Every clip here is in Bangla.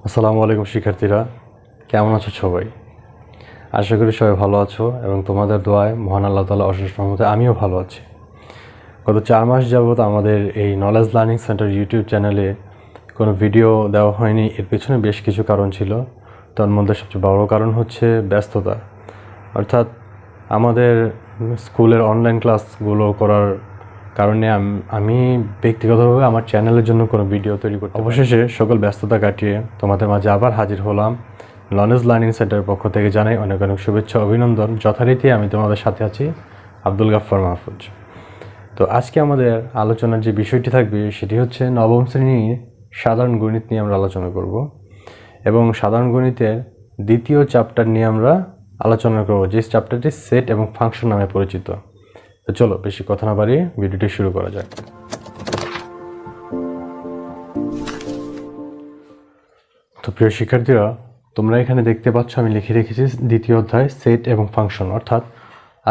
আসসালামু আলাইকুম শিক্ষার্থীরা, কেমন আছো সবাই? আশা করি সবাই ভালো আছো এবং তোমাদের দোয়ায় মহান আল্লাহ তাআলা অশেষ রহমতে আমিও ভালো আছি। গত 4 মাস যাবত আমাদের এই নলেজ লার্নিং সেন্টার ইউটিউব চ্যানেলে কোনো ভিডিও দেওয়া হয়নি। এর পেছনে বেশ কিছু কারণ ছিল। তার মধ্যে সবচেয়ে বড় কারণ হচ্ছে ব্যস্ততা। অর্থাৎ আমাদের স্কুলের অনলাইন ক্লাসগুলো করার কারণে আমি ব্যক্তিগতভাবে আমার চ্যানেলের জন্য কোনো ভিডিও তৈরি করতে অবশেষে সকল ব্যস্ততা কাটিয়ে তোমাদের মাঝে আবার হাজির হলাম। নলেজ লার্নিং সেন্টারের পক্ষ থেকে জানাই অনেক অনেক শুভেচ্ছা, অভিনন্দন। যথারীতি আমি তোমাদের সাথে আছি, আব্দুল গাফফার মাহফুজ। তো আজকে আমাদের আলোচনার যে বিষয়টি থাকবে সেটি হচ্ছে নবম শ্রেণীর সাধারণ গণিত নিয়ে আমরা আলোচনা করব এবং সাধারণ গণিতের দ্বিতীয় চ্যাপ্টার নিয়ে আমরা আলোচনা করব, যে চ্যাপ্টারটি সেট এবং ফাংশন নামে পরিচিত। তো চলো বেশি কথা না বাড়িয়ে ভিডিওটি শুরু করা যাক। তো প্রিয় শিক্ষার্থীরা, তোমরা এখানে দেখতে পাচ্ছ আমি লিখে রেখেছি দ্বিতীয় অধ্যায় সেট এবং ফাংশন। অর্থাৎ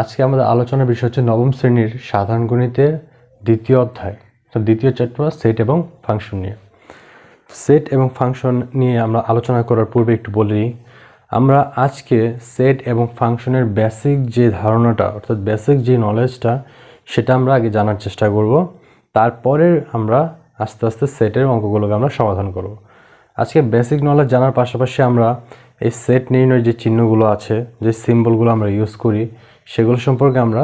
আজকে আমাদের আলোচনার বিষয় হচ্ছে নবম শ্রেণীর সাধারণ গণিতের দ্বিতীয় অধ্যায়, তো দ্বিতীয় চ্যাপ্টার সেট এবং ফাংশন নিয়ে। সেট এবং ফাংশন নিয়ে আমরা আলোচনা করার পূর্বে একটু বলি, আমরা আজকে সেট এবং ফাংশনের বেসিক যে ধারণাটা, অর্থাৎ বেসিক যে নলেজটা, সেটা আমরা আগে জানার চেষ্টা করব। তারপরে আমরা আস্তে আস্তে সেটের অঙ্কগুলোকে আমরা সমাধান করব। আজকে বেসিক নলেজ জানার পাশাপাশি আমরা এই সেট নির্ণয়ের যে চিহ্নগুলো আছে, যে সিম্বলগুলো আমরা ইউজ করি, সেগুলো সম্পর্কে আমরা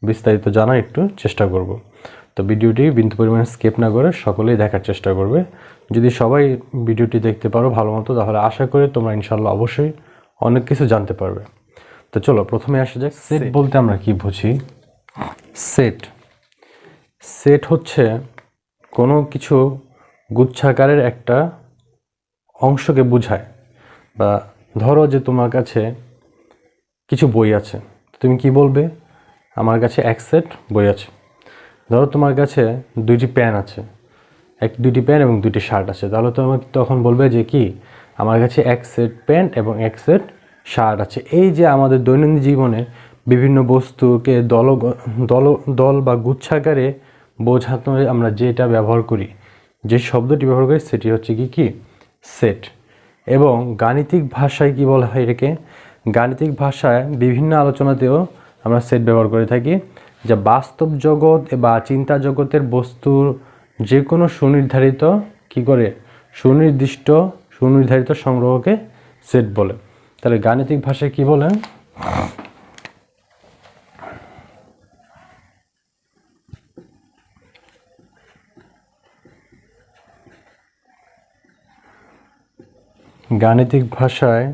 বিস্তারিত জানার একটু চেষ্টা করব। তো ভিডিওটি বিন্দু পরিমাণে স্কিপ না করে সকলেই দেখার চেষ্টা করবে। যদি সবাই ভিডিওটি দেখতে পারো ভালো মতো, তাহলে আশা করি তোমরা ইনশাল্লাহ অবশ্যই অনেক কিছু জানতে পারবে। তো চলো প্রথমে আসা যাক, সেট বলতে আমরা কি বুঝি। সেট সেট হচ্ছে কোনো কিছু গুচ্ছাকারের একটা অংশকে বোঝায়। বা ধরো যে তোমার কাছে কিছু বই আছে, তুমি কি বলবে? আমার কাছে এক সেট বই আছে। ধরো তোমার কাছে দুইটি পেন আছে, দুইটি পেন এবং দুইটি শার্ট আছে, তাহলে তোমাকে তখন বলবে যে কি, আমার কাছে এক সেট পেন এবং এক সেট শার্ট আছে। এই যে আমাদের দৈনন্দিন জীবনে বিভিন্ন বস্তুকে দল বা গুচ্ছাকারে বোঝাতে আমরা যেটা ব্যবহার করি, যে শব্দটি ব্যবহার করি, সেটি হচ্ছে কি সেট। এবং গাণিতিক ভাষায় কি বলা হয় এটাকে? গাণিতিক ভাষায় বিভিন্ন আলোচনাতেও আমরা সেট ব্যবহার করে থাকি, যা বাস্তব জগৎ বা চিন্তা জগতের বস্তুর যে কোনো সুনির্ধারিত সংগ্রহকে সেট বলে। তাহলে গাণিতিক ভাষায় কি বলেন? গাণিতিক ভাষায়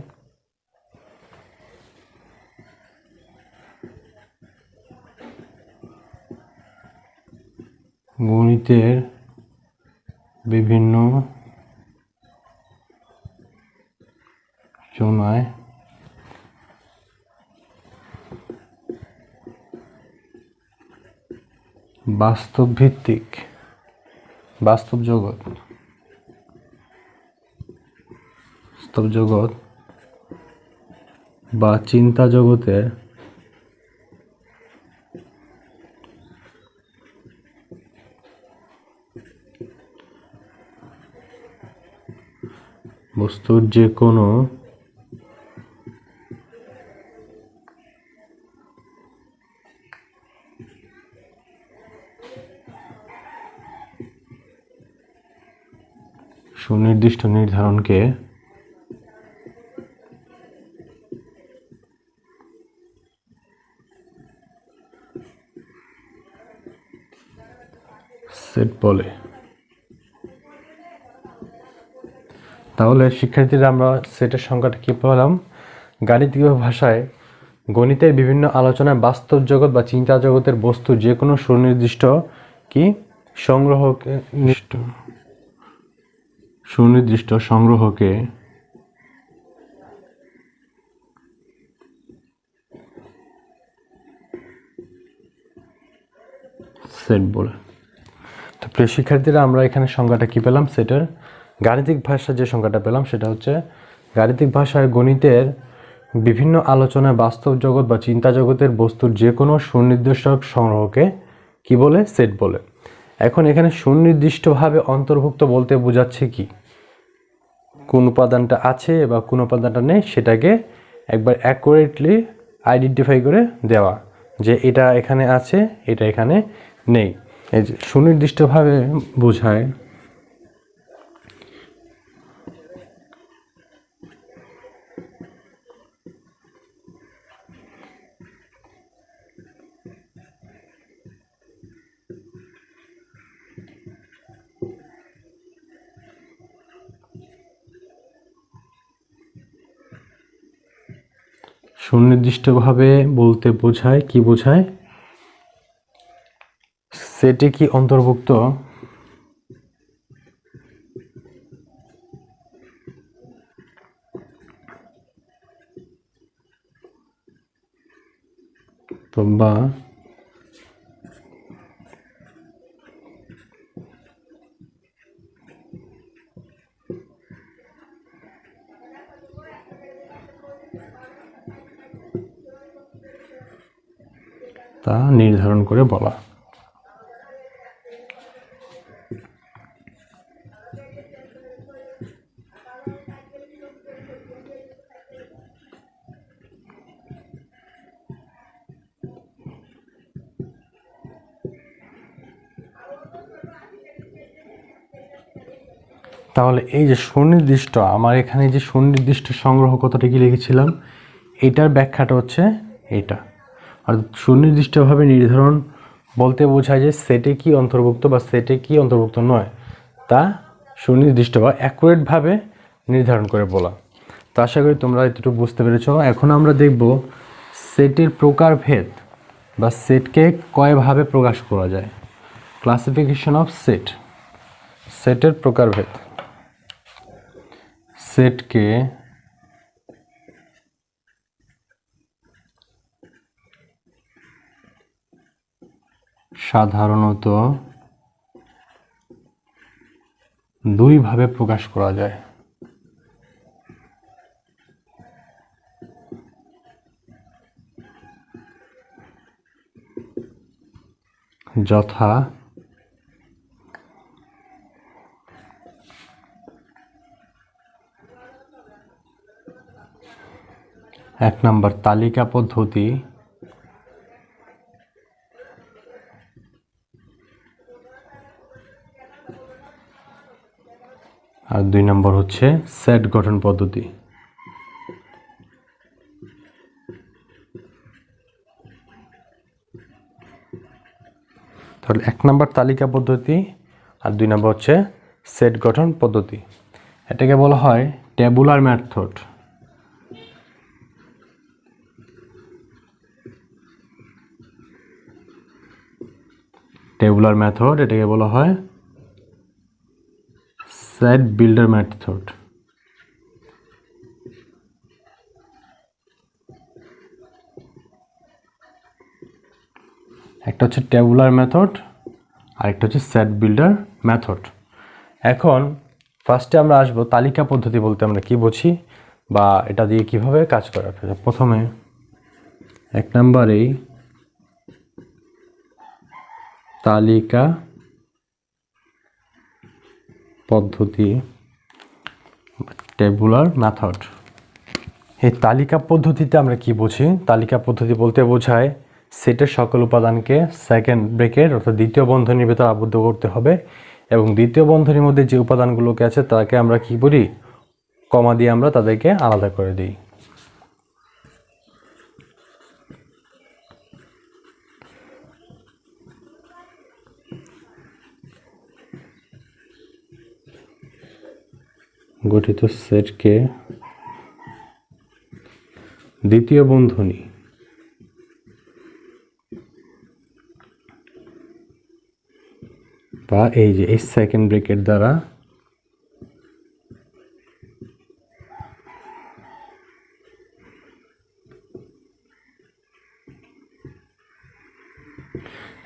গণিতের বিভিন্ন আলোচনায় বাস্তব জগৎ বা চিন্তা জগতের বস্তুর যে কোনো সুনির্দিষ্ট নির্ধারণকে সেট বলে। তাহলে শিক্ষার্থীরা, আমরা সেটের সংজ্ঞাটা কি পেলাম? গাণিতিক ভাষায় গণিতের বিভিন্ন আলোচনায় বাস্তব জগৎ বা চিন্তা জগতের বস্তু যে কোনো সুনির্দিষ্ট সংগ্রহকে সেট বলে। তো প্রিয় শিক্ষার্থীরা, আমরা এখানে সংজ্ঞাটা কি পেলাম সেটের? গাণিতিক ভাষায় যে সংজ্ঞাটা পেলাম সেটা হচ্ছে, গাণিতিক ভাষায় গণিতের বিভিন্ন আলোচনায় বাস্তব জগৎ বা চিন্তা জগতের বস্তুর যে কোনো সুনির্দিষ্ট সংগ্রহকে কি বলে? সেট বলে। এখন এখানে সুনির্দিষ্টভাবে অন্তর্ভুক্ত বলতে বোঝাচ্ছে কি? কোন উপাদানটা আছে বা কোন উপাদানটা নেই সেটাকে একবার অ্যাকুরেটলি আইডেন্টিফাই করে দেওয়া, যে এটা এখানে আছে, এটা এখানে নেই। এই যে সুনির্দিষ্টভাবে বোঝায়। সুনির্দিষ্টভাবে বলতে বোঝায় কি বোঝায়? সেটে কি অন্তর্ভুক্ত বা তা নির্ধারণ করে বলা। তাহলে এই যে সুনির্দিষ্ট, আমার এখানে যে সুনির্দিষ্ট সংগ্রহ কথাটা কি লিখেছিলাম, এটার ব্যাখ্যাটা হচ্ছে এটা। আর সুনির্দিষ্টভাবে নির্ধারণ বলতে বোঝায় যে সেটে কি অন্তর্ভুক্ত বা সেটে কি অন্তর্ভুক্ত নয় তা সুনির্দিষ্ট বা অ্যাকুরেটভাবে নির্ধারণ করে বলা। তো আশা করি তোমরা এতটুকু বুঝতে পেরেছ। এখন আমরা দেখব সেটের প্রকারভেদ বা সেটকে কয়ভাবে প্রকাশ করা যায়। ক্লাসিফিকেশন অফ সেট, সেটের প্রকারভেদ। সেটকে সাধারণত দুইভাবে প্রকাশ করা যায়। যথা এক নম্বর তালিকা পদ্ধতি, আর 2 নম্বর হচ্ছে সেট গঠন পদ্ধতি। তাহলে 1 নম্বর তালিকা পদ্ধতি আর 2 নম্বর হচ্ছে সেট গঠন পদ্ধতি। এটাকে বলা হয় টেবুলার মেথড। টেবুলার মেথড, এটাকে বলা হয় সেট বিল্ডার মেথড। একটা হচ্ছে টেবুলার মেথড আর একটা হচ্ছে সেট বিল্ডার মেথড। এখন ফার্স্টে আমরা আসবো তালিকা পদ্ধতি বলতে আমরা কি বুঝি বা এটা দিয়ে কিভাবে কাজ করা। প্রথমে 1 নম্বরেই তালিকা পদ্ধতি, টেবুলার মেথড। এই তালিকা পদ্ধতিতে আমরা কি বুঝি? তালিকা পদ্ধতি বলতে বোঝায় সেটের সকল উপাদানকে সেকেন্ড ব্রেকেট অর্থাৎ দ্বিতীয় বন্ধনীর ভিতর আবদ্ধ করতে হবে এবং দ্বিতীয় বন্ধনীর মধ্যে যে উপাদানগুলোকে আছে তাকে আমরা কি করি, কমা দিয়ে আমরা তাদেরকে আলাদা করে দিই। গঠিত সেটকে দ্বিতীয় বন্ধনী বা এই যে এই সেকেন্ড ব্রেকেট দ্বারা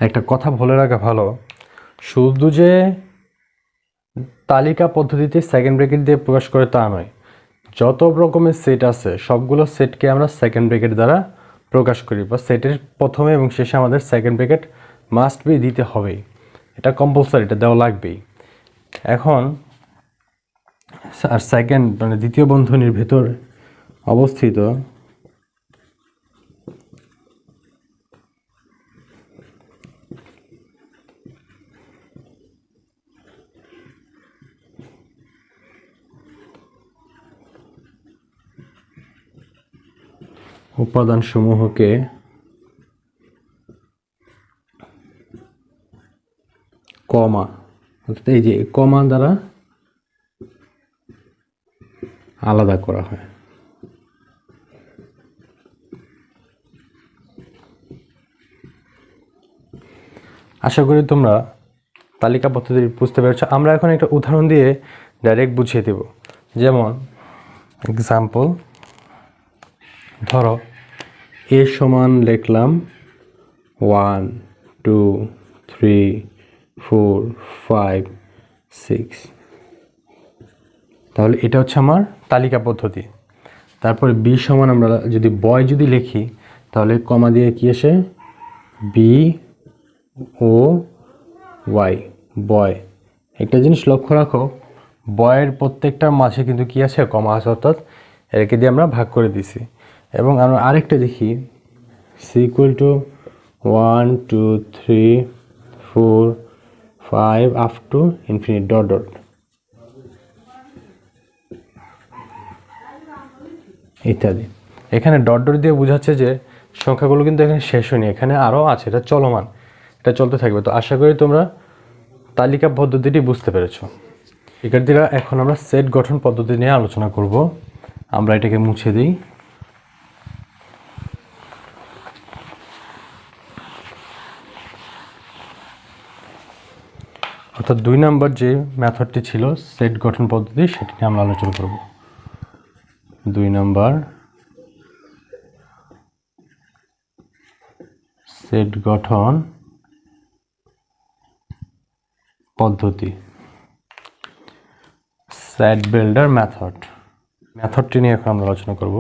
একটা কথা বলে রাখা ভালো, শুধু যে তালিকা পদ্ধতিতে সেকেন্ড ব্রেকেট দিয়ে প্রকাশ করে তা নয়, যত রকমের সেট আছে সবগুলো সেটকে আমরা সেকেন্ড ব্রেকেট দ্বারা প্রকাশ করি বা সেটের প্রথমে এবং শেষে আমাদের সেকেন্ড ব্রেকেট মাস্ট বি দিতে হবেই, এটা কম্পালসারি, এটা দেওয়া লাগবেই। এখন আর সেকেন্ড মানে দ্বিতীয় বন্ধনীর ভেতর অবস্থিত উপাদানসমূহকে কমা, অর্থাৎ এই যে কমা দ্বারা আলাদা করা হয়। আশা করি তোমরা তালিকা পদ্ধতি বুঝতে পেরেছ। আমরা এখন একটা উদাহরণ দিয়ে ডাইরেক্ট বুঝিয়ে দেব। যেমন এক্সাম্পল, ধরো এ সমান লিখলাম 1 2 3 4 5 6, তাহলে এটা হচ্ছে আমার তালিকা পদ্ধতি। তারপরে বি সমান আমরা যদি বয় যদি লিখি তাহলে কমা দিয়ে কি আসে, বি ও ওয়াই, বয়। একটা জিনিস লক্ষ্য রাখো, বয়ের প্রত্যেকটার মাঝে কিন্তু কি আছে, কমা আছে, অর্থাৎ একে দিয়ে আমরা ভাগ করে দিছি। এবং আমরা আরেকটা দেখি, C equal to 1 2 3 4 5 up to infinite dot dot. ইত্যাদি। এখানে ডট ডট দিয়ে বোঝাচ্ছে যে সংখ্যাগুলো কিন্তু এখানে শেষ হয়নি, এখানে আরও আছে, এটা চলমান, এটা চলতে থাকবে। তো আশা করি তোমরা তালিকা পদ্ধতিটি বুঝতে পেরেছো। শিক্ষার্থীরা, এখন আমরা সেট গঠন পদ্ধতি নিয়ে আলোচনা করব। আমরা এটাকে মুছে দিই। অর্থাৎ 2 নম্বর যে মেথডটি ছিল সেট গঠন পদ্ধতি, সেটি নিয়ে আমরা আলোচনা করব। 2 নম্বর সেট গঠন পদ্ধতি, সেট বিল্ডার মেথডটি নিয়ে এখন আমরা আলোচনা করব।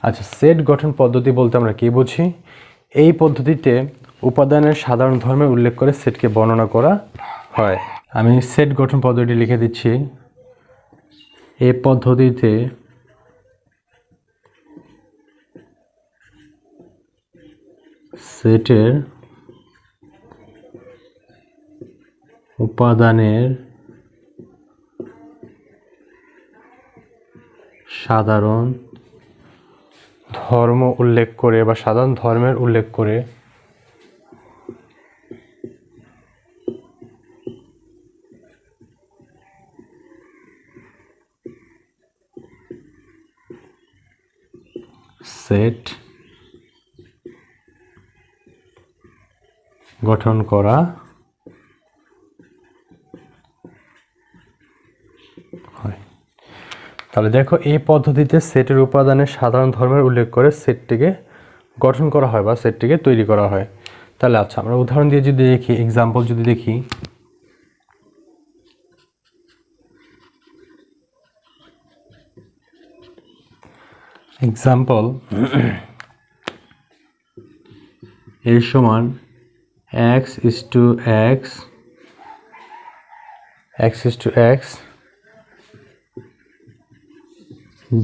আচ্ছা, সেট গঠন পদ্ধতি বলতে আমরা কি বুঝি? এই পদ্ধতিতে উপাদানের সাধারণ ধর্মের উল্লেখ করে সেটকে বর্ণনা করা হয়। আমি সেট গঠন পদ্ধতি লিখে দিচ্ছি। এই পদ্ধতিতে সেটের উপাদানের সাধারণ ধর্ম উল্লেখ করে বা সাধারণ ধর্মের উল্লেখ করে সেট গঠন করা হয়। তাহলে দেখো, এই পদ্ধতিতে সেটের উপাদানের সাধারণ ধর্মের উল্লেখ করে সেটটিকে গঠন করা হয় বা সেটটিকে তৈরি করা হয়। তাহলে আচ্ছা, আমরা উদাহরণ দিয়ে যদি দেখি, এক্সাম্পল যদি দেখি, এক্সাম্পল এ সমান x is to x, x is to x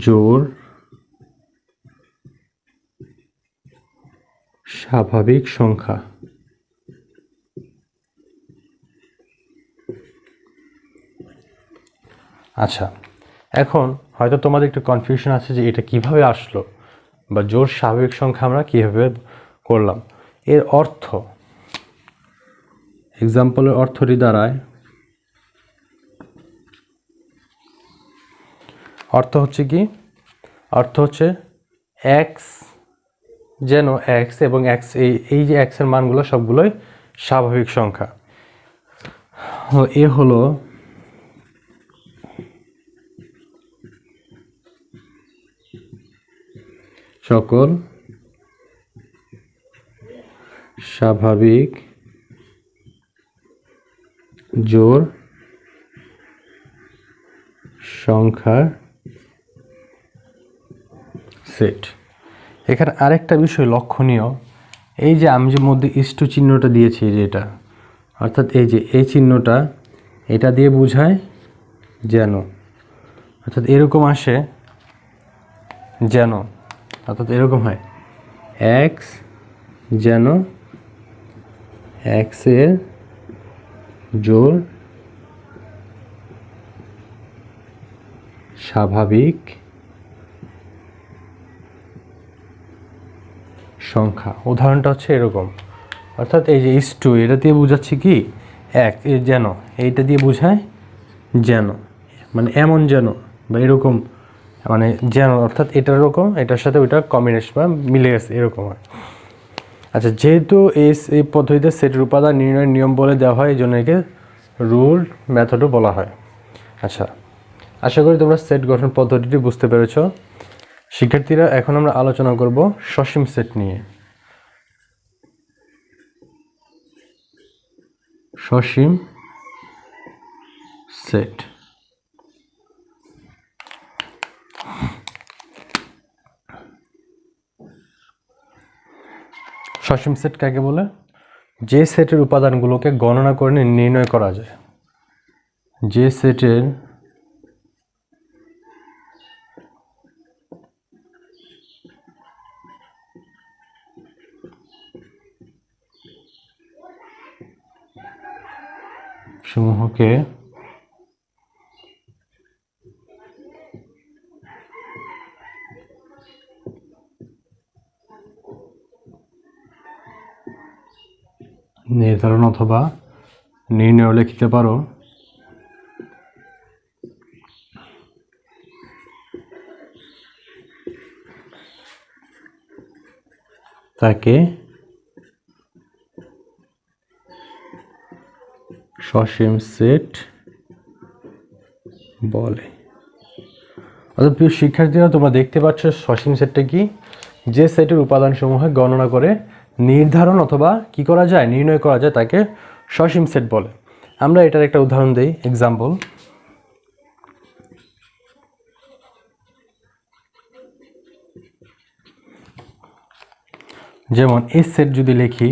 জোড় স্বাভাবিক সংখ্যা। আচ্ছা, এখন হয়তো তোমাদের একটু কনফিউশন আছে যে এটা কিভাবে আসলো বা জোড় স্বাভাবিক সংখ্যা আমরা কিভাবে করলাম। এর অর্থ, এক্সাম্পলের অর্থটি দাঁড়ায়, অর্থ হচ্ছে কি, অর্থ হচ্ছে এক্স যেন এক্স এবং এক্স, এই যে এক্সের মানগুলো সবগুলোই স্বাভাবিক সংখ্যা। এ হলো সকল স্বাভাবিক জোড় সংখ্যার সেট। এখানে আরেকটা বিষয় লক্ষণীয়, এই যে আমি যে মধ্যে ইস্টু চিহ্নটা দিয়েছি, যেটা অর্থাৎ এই যে এই চিহ্নটা, এটা দিয়ে বোঝায় যেন, অর্থাৎ এরকম আসে যেন, অর্থাৎ এরকম হয় এক্স যেন এক্সের জোড় স্বাভাবিক সংখ্যা। উদাহরণটা হচ্ছে এরকম, অর্থাৎ এই যে ইস টু, এটা দিয়ে বোঝাচ্ছি কি এক, যেন এইটা দিয়ে বোঝায় যেন, মানে এমন যেন বা এরকম, মানে যেন অর্থাৎ এটার এরকম, এটার সাথে ওইটা কম্বিনেশন বা মিলে গেছে এরকম হয়। আচ্ছা, যেহেতু এই পদ্ধতিতে সেটের উপাদান নির্ণয়ের নিয়ম বলে দেওয়া হয়, এই জন্য একে রুল মেথডও বলা হয়। আচ্ছা, আশা করি তোমরা সেট গঠন পদ্ধতিটি বুঝতে পেরেছ। শিক্ষার্থীরা, এখন আমরা আলোচনা করব সসীম সেট নিয়ে। সসীম সেট সসীম সেট কাকে বলে? যে সেটের উপাদানগুলোকে গণনা করে নির্ণয় করা যায়, যে সেটের সমূহকে নির্ধারণ অথবা নির্ণয় লিখতে পারো, তাকে সসীম সেট বলে। অর্থাৎ প্রিয় শিক্ষার্থীরা, তোমরা দেখতে পাচ্ছ সসীম সেটটা কি? যে সেটের উপাদানসমূহ গণনা করে নির্ধারণ অথবা কি করা যায়, নির্ণয় করা যায়, তাকে সসীম সেট বলে। আমরা এটার একটা উদাহরণ দেই, এক্সাম্পল। যেমন এই সেট যদি লিখি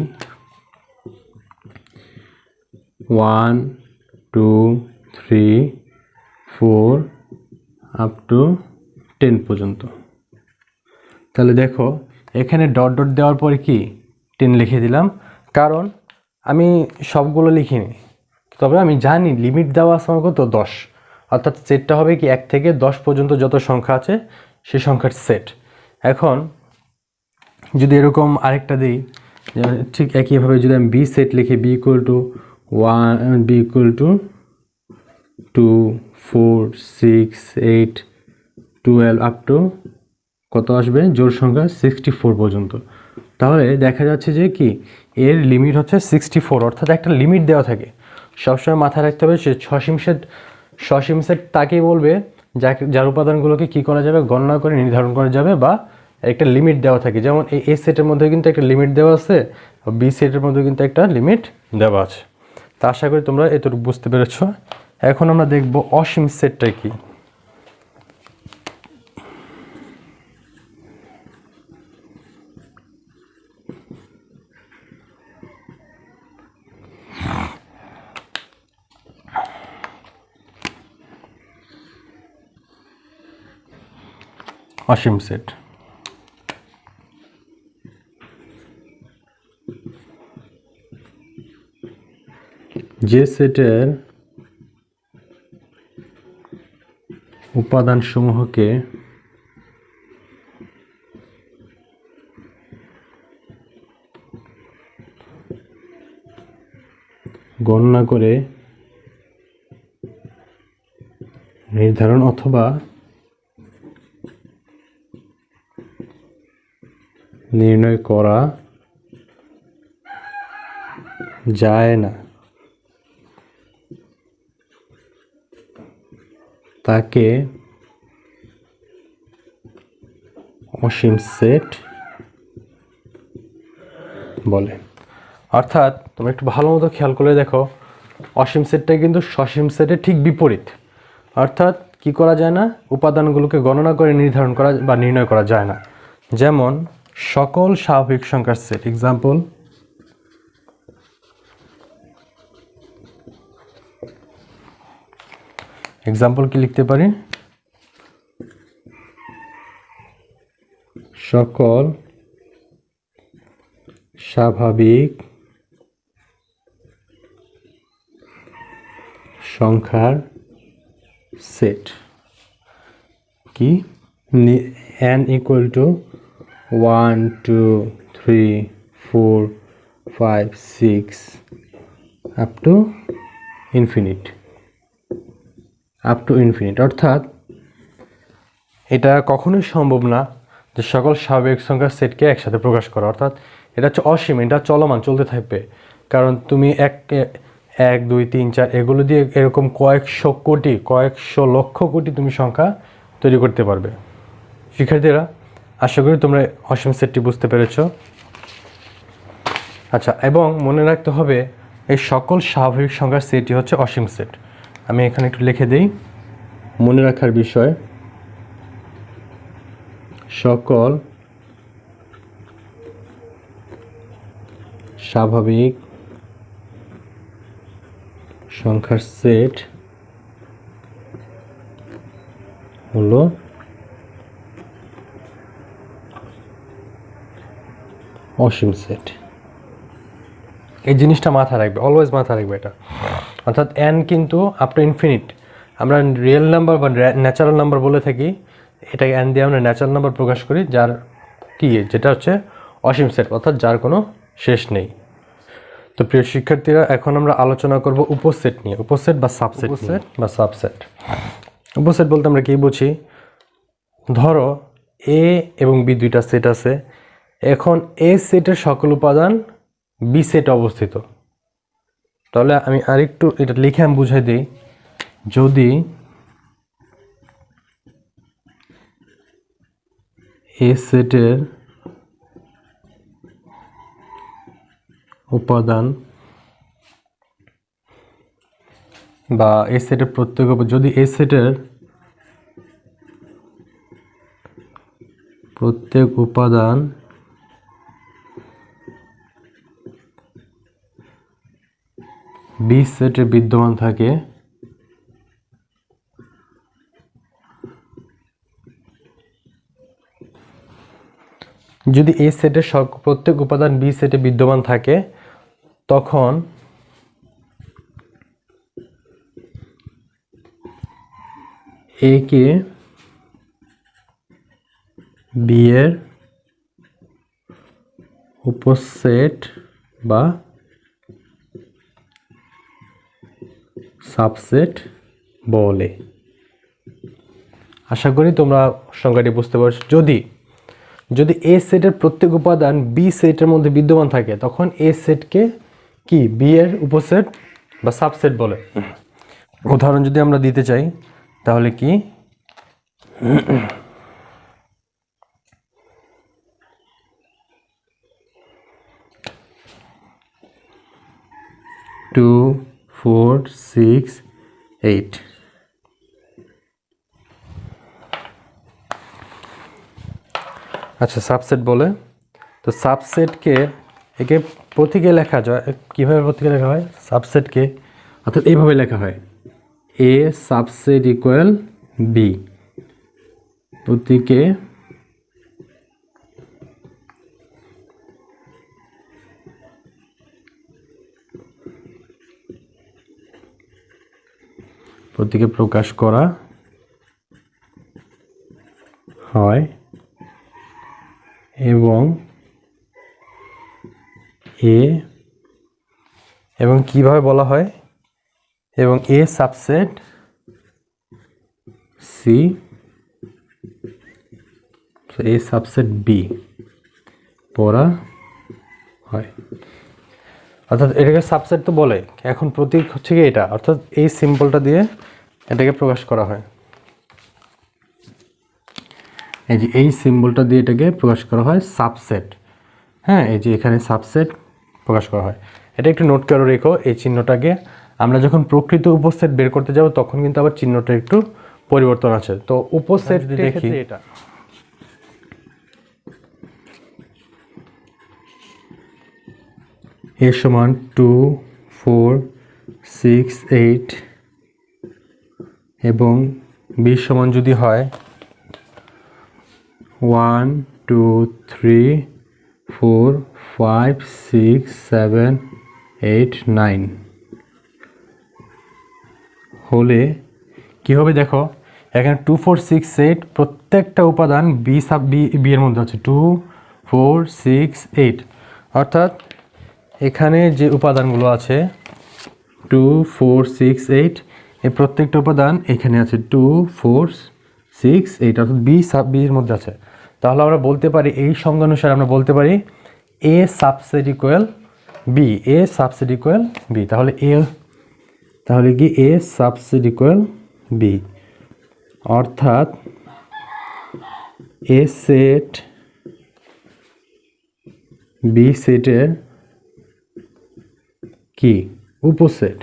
1 2 3 4 আপ টু 10 পর্যন্ত, তাহলে দেখো এখানে ডট ডট দেওয়ার পরে কি 10 লিখে দিলাম, কারণ আমি সবগুলো লিখিনি, তবে আমি জানি লিমিট দেওয়া আছে আমার কত 10, অর্থাৎ সেটটা হবে কি 1 থেকে 10 পর্যন্ত যত সংখ্যা আছে সেই সংখ্যার সেট। এখন যদি এরকম আরেকটা দিই, যেমন ঠিক একইভাবে যদি আমি বি সেট লিখি, B equal to 1, B equal to 2 4 6 8 12 up to কত আসবে জোড় সংখ্যা 64 পর্যন্ত, তাহলে দেখা যাচ্ছে যে কি এর লিমিট হচ্ছে 64, অর্থাৎ একটা লিমিট দেওয়া থাকে। সবসময় মাথায় রাখতে হবে, সে সসীম সেট তাকেই বলবে যার উপাদানগুলোকে কি করা যাবে, গণনা করে নির্ধারণ করা যাবে বা একটা লিমিট দেওয়া থাকে। যেমন এই এ সেটের মধ্যে কিন্তু একটা লিমিট দেওয়া আছে, বি সেটের মধ্যে কিন্তু একটা লিমিট দেওয়া আছে। তা আশা করি তোমরা এতটুকু বুঝতে পেরেছ। এখন আমরা দেখব অসীম সেটটা কি। অসীম সেট যে সেটের উপাদানসমূহকে গণনা করে নির্ধারণ অথবা নির্ণয় করা যায় না, তাকে অসীম সেট বলে। অর্থাৎ তোমরা একটু ভালো মতো খেয়াল করে দেখো, অসীম সেটটা কিন্তু সসীম সেটের ঠিক বিপরীত। অর্থাৎ কি করা যায় না, উপাদানগুলোকে গণনা করে নির্ধারণ করা বা নির্ণয় করা যায় না। যেমন সকল স্বাভাবিক সংখ্যার সেট, এক্সাম্পল কি লিখতে পারি, সকল স্বাভাবিক সংখ্যার সেট কি n equal to 1 2 3 4 5 6 up to infinite অর্থাৎ এটা কখনোই সম্ভব না যে সকল স্বাভাবিক সংখ্যার সেটকে একসাথে প্রকাশ করা, অর্থাৎ এটা হচ্ছে অসীম, এটা চলমান, চলতে থাকবে। কারণ তুমি 1 2 3 4 এগুলো দিয়ে এরকম কয়েকশো লক্ষ কোটি তুমি সংখ্যা তৈরি করতে পারবে। শিক্ষার্থীরা, আশা করি তোমরা অসীম সেটটি বুঝতে পেরেছ। আচ্ছা, এবং মনে রাখতে হবে এই সকল স্বাভাবিক সংখ্যার সেটই হচ্ছে অসীম সেট। আমি এখানে একটু লিখে দিই মনে রাখার বিষয়। সকল স্বাভাবিক সংখ্যার সেট হলো অসীম সেট। এই জিনিসটা মাথায় রাখবে, অলওয়েজ মাথায় রাখবে এটা। অর্থাৎ n কিন্তু আপ টু ইনফিনিট, আমরা রিয়েল নাম্বার বা ন্যাচারাল নাম্বার বলে থাকি, এটাকে n দিয়ে আমরা ন্যাচারাল নাম্বার প্রকাশ করি, যেটা হচ্ছে অসীম সেট, অর্থাৎ যার কোনো শেষ নেই। তো প্রিয় শিক্ষার্থীরা, এখন আমরা আলোচনা করব উপসেট নিয়ে। উপসেট বা সাবসেট উপসেট বলতে আমরা কি বুঝি? ধরো a এবং b দুইটা সেট আছে, এখন a সেটের সকল উপাদান b সেটে অবস্থিত। তাহলে আমি আরেকটু এটা লিখে আমি বুঝাই দিই। যদি a সেটের উপাদান বা a সেটের যদি a সেটের প্রত্যেক উপাদান b সেটে বিদ্যমান থাকে, যদি a সেটের প্রত্যেক উপাদান b সেটে বিদ্যমান থাকে, তখন a কে b এর উপসেট বা সাবসেট বলে। আশা করি তোমরা সংজ্ঞাটি বুঝতে পারছো। যদি a সেটের প্রত্যেক উপাদান b সেটের মধ্যে বিদ্যমান থাকে, তখন a সেটকে কি b এর উপসেট বা সাবসেট বলে। উদাহরণ যদি আমরা দিতে চাই তাহলে কি, টু 4 6 8। আচ্ছা, সাবসেট বলে। তো সাবসেটকে একে প্রতীকে লেখা যায়। কীভাবে প্রতীকে লেখা হয় সাবসেটকে? অর্থাৎ এইভাবে লেখা হয়, a সাবসেট ইকুয়াল b। প্রতীকে প্রকাশ করা হয় এবং কিভাবে বলা হয়, এবং a subset c, a subset b পড়া হয়। অর্থাৎ এটাকে সাবসেট তো বলে। এখন প্রতীক হচ্ছে কি এটা, অর্থাৎ এই সিম্বলটা দিয়ে এটাকে প্রকাশ করা হয়। এই যে এই সিম্বলটা দিয়ে এটাকে প্রকাশ করা হয় সাবসেট। হ্যাঁ, এই যে এখানে সাবসেট প্রকাশ করা হয়। এটা একটু নোট করে রেখো এই চিহ্নটাকে। আমরা যখন প্রকৃত উপসেট বের করতে যাব তখন কিন্তু আবার চিহ্নটা একটু পরিবর্তন আছে। তো উপসেট যদি দেখি, এটা a সমান 2 4 6 8 এবং b সমান যদি হয় 1 2 3 4 5 6 7 8 9 হলে কি হবে দেখো, এখানে 2 4 6 8 প্রত্যেকটা উপাদান বি সাব বি এর মধ্যে আছে 2 4 6 8, অর্থাৎ এখানে যে উপাদানগুলো আছে 2 4 6 8 এই প্রত্যেকটা উপাদান এখানে আছে 2 4 6 8, অর্থাৎ বি সাব বি এর মধ্যে আছে। তাহলে আমরা বলতে পারি এই সংজ্ঞা অনুসারে আমরা বলতে পারি এ সাবসেট ইকুয়াল বি, এ সাবসেট ইকুয়াল বি। তাহলে কি এ সাবসেট ইকুয়াল বি, অর্থাৎ এ সেট বি সেটের কি উপসেট।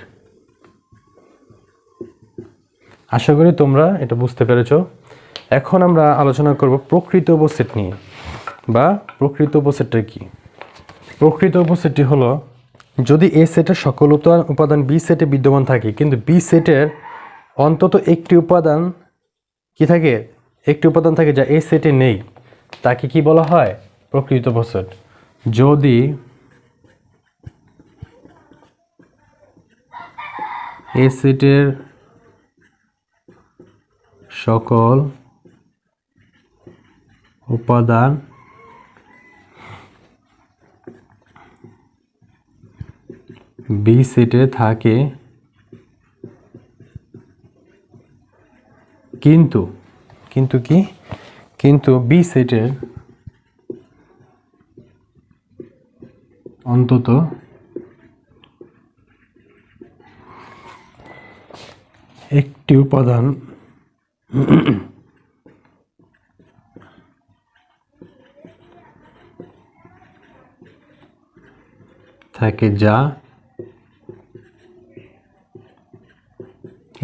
আশা করি তোমরা এটা বুঝতে পেরেছো। এখন আমরা আলোচনা করব প্রকৃত উপসেট নিয়ে, বা প্রকৃত উপসেটটা কি। প্রকৃত উপসেটটি হলো যদি এ সেটের সকল উপাদান বি সেটে বিদ্যমান থাকে কিন্তু বি সেটের অন্তত একটি উপাদান কি থাকে, একটি উপাদান থাকে যা এ সেটে নেই, তাকে কি বলা হয়, প্রকৃত উপসেট। যদি এ সেটের সকল উপাদান বি সেটে থাকে কিন্তু বি সেটের অন্তত একটি উপাদান থাকে যা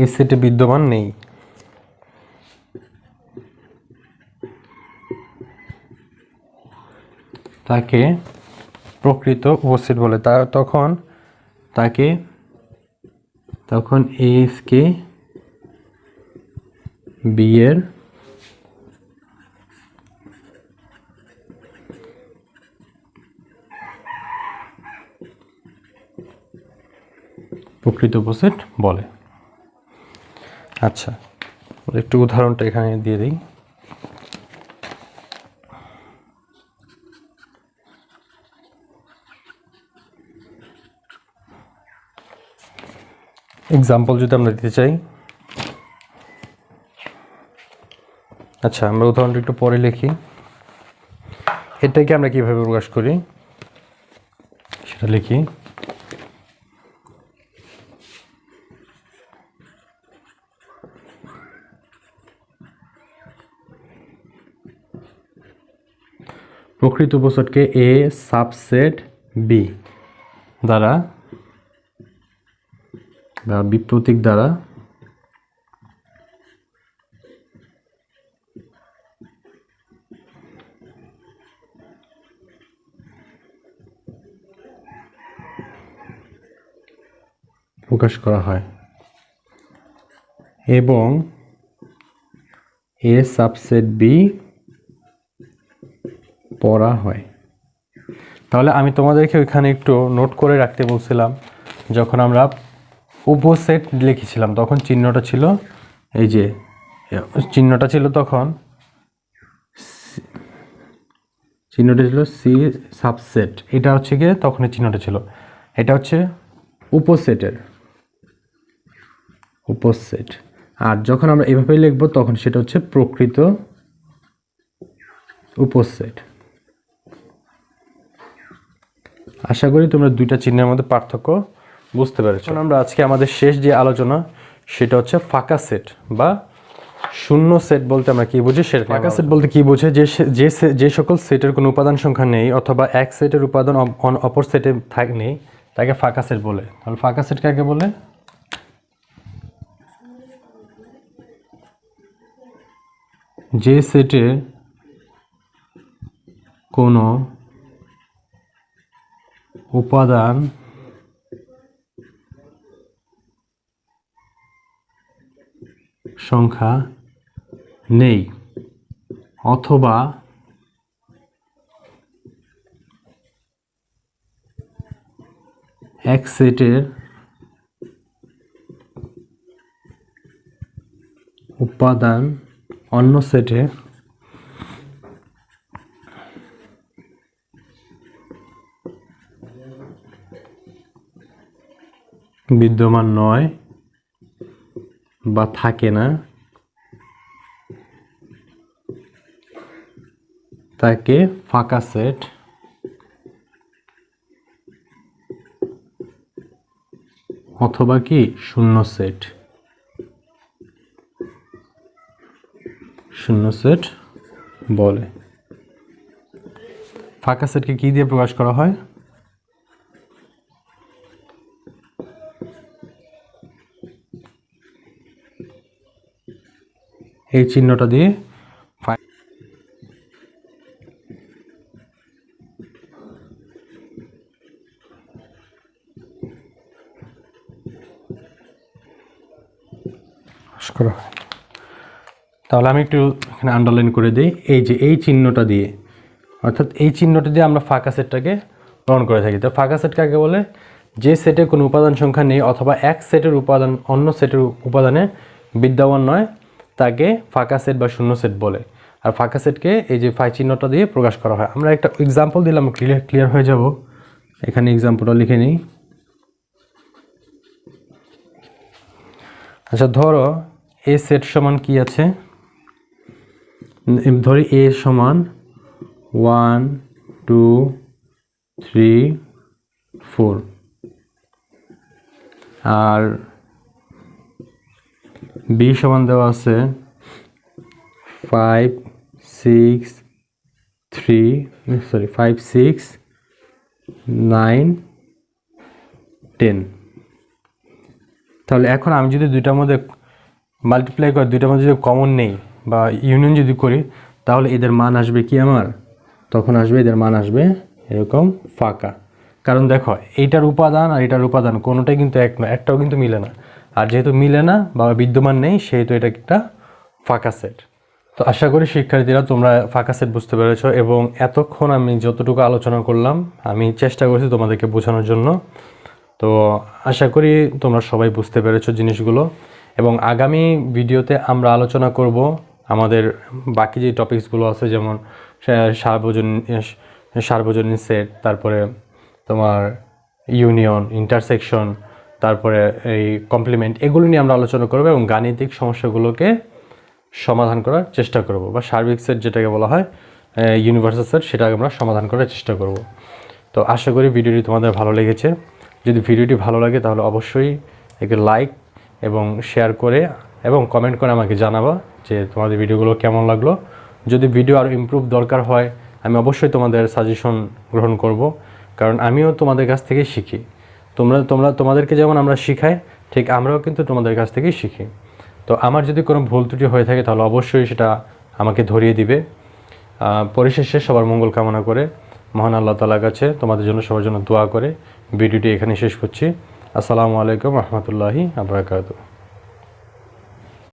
এ সেটে বিদ্যমান নেই, তাকে প্রকৃত উপসেট বলে। তখন এ কে বি এর প্রকৃত উপসেট বলে। আচ্ছা, একটু উদাহরণটা এখানে দিয়ে দিই। এক্সাম্পল যদি আমরা দিতে চাই, আচ্ছা আমরা উদাহরণটা একটু পরে লিখি। এটাকে আমরা কিভাবে প্রকাশ করি সেটা লিখি। প্রকৃত উপসেটকে এ সাবসেট বি দ্বারা বা বি প্রতীক দ্বারা প্রকাশ করা হয় এবং এ সাবসেট বি পড়া হয়। তাহলে আমি তোমাদেরকে ওইখানে একটু নোট করে রাখতে বলছিলাম, যখন আমরা উপসেট লিখেছিলাম তখন চিহ্নটা ছিল এই যে চিহ্নটা ছিল সি সাবসেট, এটা হচ্ছে গিয়ে তখন চিহ্নটা ছিল, এটা হচ্ছে উপসেট। আর যখন আমরা এভাবে লিখব তখন সেটা হচ্ছে প্রকৃত উপসেট। আশা করি তোমরা দুইটা চিহ্নের মধ্যে পার্থক্য বুঝতে পেরেছো। আমরা আজকে আমাদের শেষ যে আলোচনা সেটা হচ্ছে ফাঁকা সেট বা শূন্য সেট বলতে আমরা কি বুঝি সেটা। ফাঁকা সেট বলতে কি বোঝে, যে সকল সেটের কোনো উপাদান সংখ্যা নেই অথবা এক সেটের উপাদান অপর সেটে নেই তাকে ফাঁকা সেট বলে। তাহলে ফাঁকা সেট কাকে বলে, যে সেটে কোনো উপাদান সংখ্যা নেই অথবা এক সেটের উপাদান অন্য সেটে বিদ্যমান নয় বা থাকে না তাকে ফাঁকা সেট অথবা কি শূন্য সেট বলে। ফাঁকা সেটকে কি দিয়ে প্রকাশ করা হয়? এই চিহ্নটা দিয়ে করা হয়। তাহলে আমি একটু এখানে আন্ডারলাইন করে দিই, এই যে এই চিহ্নটা দিয়ে, অর্থাৎ এই চিহ্নটা দিয়ে আমরা ফাঁকা সেটটাকে গ্রহণ করে থাকি। তো ফাঁকা সেট কাকে বলে? যে সেটে কোনো উপাদান সংখ্যা নেই অথবা এক সেটের উপাদান অন্য সেটের উপাদানে বিদ্যমান নয় তাকে ফাঁকা সেট বা শূন্য সেট বলে। আর ফাঁকা সেটকে এই যে ফাই চিহ্নটা দিয়ে প্রকাশ করা হয়। আমরা একটা এক্সাম্পল দিলাম, ক্লিয়ার হয়ে যাব। এখানে এক্সাম্পলটা লিখে নিই। আচ্ছা, ধরো এ সেট সমান কি আছে, ধরি এ সমান 1 2 3 4 আর বি সমান দেওয়া আছে 5 6 9 10। তাহলে এখন আমি যদি দুইটার মধ্যে মাল্টিপ্লাই করি, দুইটার মধ্যে যদি কমন নেই বা ইউনিয়ন যদি করি, তাহলে এদের মান আসবে কি আমার? তখন আসবে এদের মান আসবে এরকম ফাঁকা। কারণ দেখো, এইটার উপাদান আর এটার উপাদান কোনোটাই কিন্তু এক না, একটাও কিন্তু মিলে না। আর যেহেতু মিলে না বা বিদ্যমান নেই, সেহেতু এটা একটা ফাঁকা সেট। তো আশা করি শিক্ষার্থীরা তোমরা ফাঁকা সেট বুঝতে পেরেছো, এবং এতক্ষণ আমি যতটুকু আলোচনা করলাম আমি চেষ্টা করছি তোমাদেরকে বোঝানোর জন্য। তো আশা করি তোমরা সবাই বুঝতে পেরেছো জিনিসগুলো, এবং আগামী ভিডিওতে আমরা আলোচনা করব আমাদের বাকি যে টপিকসগুলো আছে, যেমন সার্বজনীন সেট, তারপরে তোমার ইউনিয়ন, ইন্টারসেকশন, তারপরে এই কমপ্লিমেন্ট, এগুলো নিয়ে আমরা আলোচনা করব এবং গাণিতিক সমস্যাগুলোকে সমাধান করার চেষ্টা করব, বা সার্বিক সেট যেটাকে বলা হয় ইউনিভার্সাল সেট, সেটাকে আমরা সমাধান করার চেষ্টা করব। তো আশা করি ভিডিওটি তোমাদের ভালো লেগেছে। যদি ভিডিওটি ভালো লাগে তাহলে অবশ্যই একটি লাইক এবং শেয়ার করে এবং কমেন্ট করে আমাকে জানাবা যে তোমাদের ভিডিওগুলো কেমন লাগলো। যদি ভিডিও আরও ইমপ্রুভ দরকার হয়, আমি অবশ্যই তোমাদের সাজেশন গ্রহণ করব, কারণ আমিও তোমাদের কাছ থেকেই শিখি। তোমাদেরকে যেমন আমরা শিখাই, ঠিক আমরাও কিন্তু তোমাদের কাছ থেকেই শিখি। তো আমার যদি কোনো ভুল ত্রুটি হয়ে থাকে তাহলে অবশ্যই সেটা আমাকে ধরিয়ে দিবে। পরিশেষে সবার মঙ্গল কামনা করে মহান আল্লাহ তাআলার কাছে তোমাদের জন্য, সবার জন্য দোয়া করে ভিডিওটি এখানে শেষ করছি। আসসালামু আলাইকুম রহমতুল্লাহি ওয়া বারাকাতুহু।